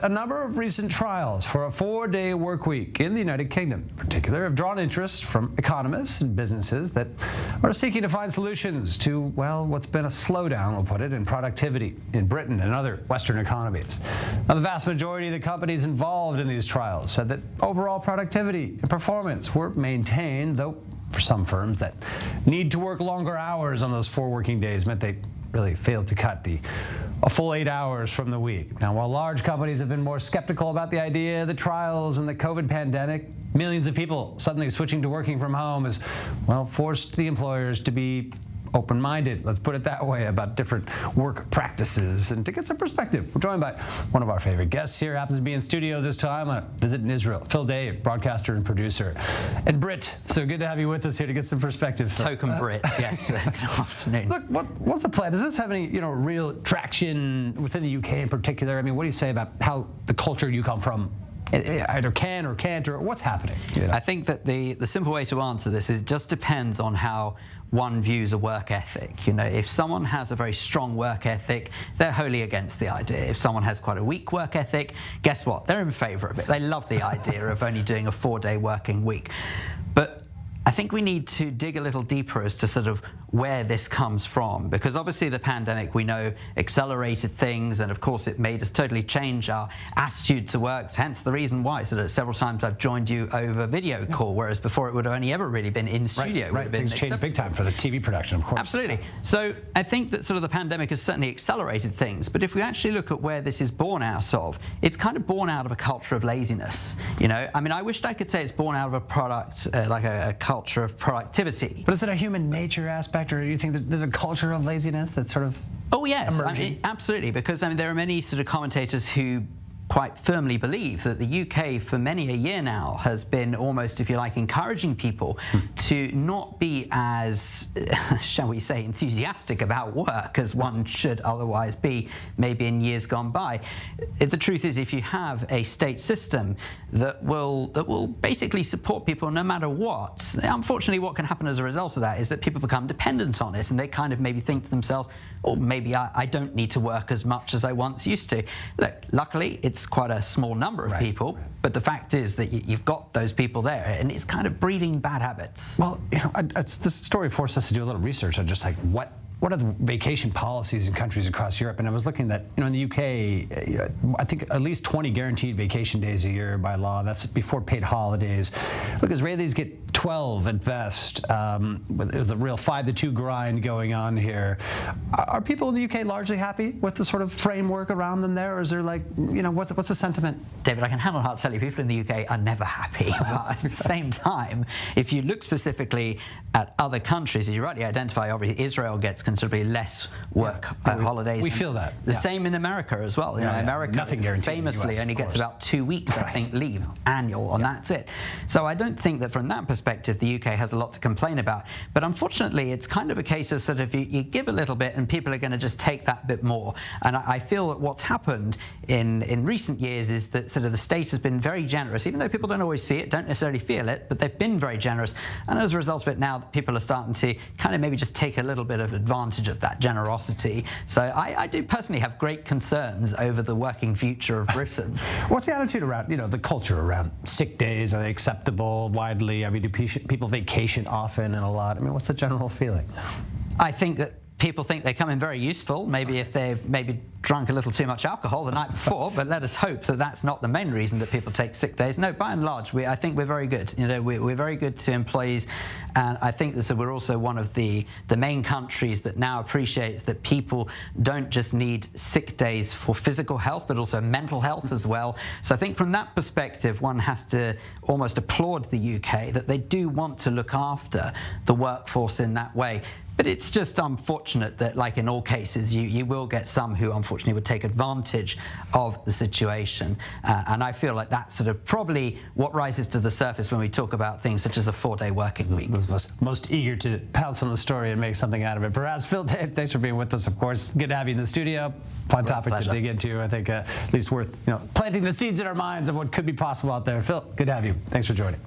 A number of recent trials for a 4-day work week in the United Kingdom, in particular, have drawn interest from economists and businesses that are seeking to find solutions to, well, what's been a slowdown, we'll put it, in productivity in Britain and other Western economies. Now, the vast majority of the companies involved in these trials said that overall productivity and performance were maintained, though for some firms that need to work longer hours on those 4 working days meant they really failed to cut a full 8 hours from the week. Now, while large companies have been more skeptical about the idea of the trials and the COVID pandemic, millions of people suddenly switching to working from home has, well, forced the employers to be open-minded, let's put it that way, about different work practices. And to get some perspective, we're joined by one of our favorite guests here, happens to be in studio this time on a visit in Israel, Phil Dave, broadcaster and producer, and Brit. So good to have you with us here to get some perspective. Token Brit, yes. Good afternoon. Look, what's the plan? Does this have any, real traction within the UK in particular? I mean, what do you say about how the culture you come from either can or can't, or what's happening? I think that the simple way to answer this is it just depends on how one views a work ethic. If someone has a very strong work ethic, they're wholly against the idea. If someone has quite a weak work ethic, guess what? They're in favor of it. They love the idea of only doing a 4-day working week. But I think we need to dig a little deeper as to sort of where this comes from, because obviously the pandemic, we know, accelerated things, and of course it made us totally change our attitude to work, hence the reason why several times I've joined you over video call, whereas before it would have only ever really been in studio. Right. Things changed big time for the TV production, of course. Absolutely. So I think that sort of the pandemic has certainly accelerated things, but if we actually look at where this is born out of, it's kind of born out of a culture of laziness. I mean, I wished I could say it's born out of a product, like a culture of productivity. But is it a human nature aspect, or do you think there's a culture of laziness that's sort of yes, emerging? Absolutely, because there are many sort of commentators who quite firmly believe that the UK for many a year now has been almost, if you like, encouraging people to not be as, shall we say, enthusiastic about work as one should otherwise be maybe in years gone by. The truth is, if you have a state system that will basically support people no matter what, unfortunately what can happen as a result of that is that people become dependent on it, and they kind of maybe think to themselves, oh, maybe I don't need to work as much as I once used to. Look, luckily it's quite a small number of people, but the fact is that you've got those people there, and it's kind of breeding bad habits. Well, this story forced us to do a little research on just like what are the vacation policies in countries across Europe, and I was looking at, in the UK, I think at least 20 guaranteed vacation days a year by law. That's before paid holidays. Look, Israelis get 12 at best. There's a real 5-2 grind going on here. Are people in the UK largely happy with the sort of framework around them there, or is there like, what's the sentiment? David, I can hand on heart tell you, people in the UK are never happy. But at the same time, if you look specifically at other countries, as you rightly identify, obviously Israel gets considerably less work holidays. We feel that. The same in America as well. America famously only gets about 2 weeks, I think, leave annual, and that's it. So I don't think that from that perspective the UK has a lot to complain about. But unfortunately, it's kind of a case of sort of you give a little bit and people are going to just take that bit more. And I feel that what's happened in recent years is that sort of the state has been very generous, even though people don't always see it, don't necessarily feel it, but they've been very generous. And as a result of it, now people are starting to kind of maybe just take a little bit of advantage of that generosity. So I do personally have great concerns over the working future of Britain. What's the attitude around, the culture around sick days? Are they acceptable widely? I mean, do people vacation often and a lot? I mean, what's the general feeling? I think that people think they come in very useful, maybe if they've drunk a little too much alcohol the night before, but let us hope that that's not the main reason that people take sick days. No, by and large, I think we're very good. We're very good to employees, and I think that we're also one of the main countries that now appreciates that people don't just need sick days for physical health, but also mental health as well. So I think from that perspective, one has to almost applaud the UK that they do want to look after the workforce in that way. But it's just unfortunate that, like in all cases, you will get some who unfortunately would take advantage of the situation. And I feel like that's sort of probably what rises to the surface when we talk about things such as a 4-day working week. Those of us most eager to pounce on the story and make something out of it. Perhaps, Phil, Dave, thanks for being with us, of course. Good to have you in the studio. Fun topic to dig into. I think at least worth planting the seeds in our minds of what could be possible out there. Phil, good to have you. Thanks for joining.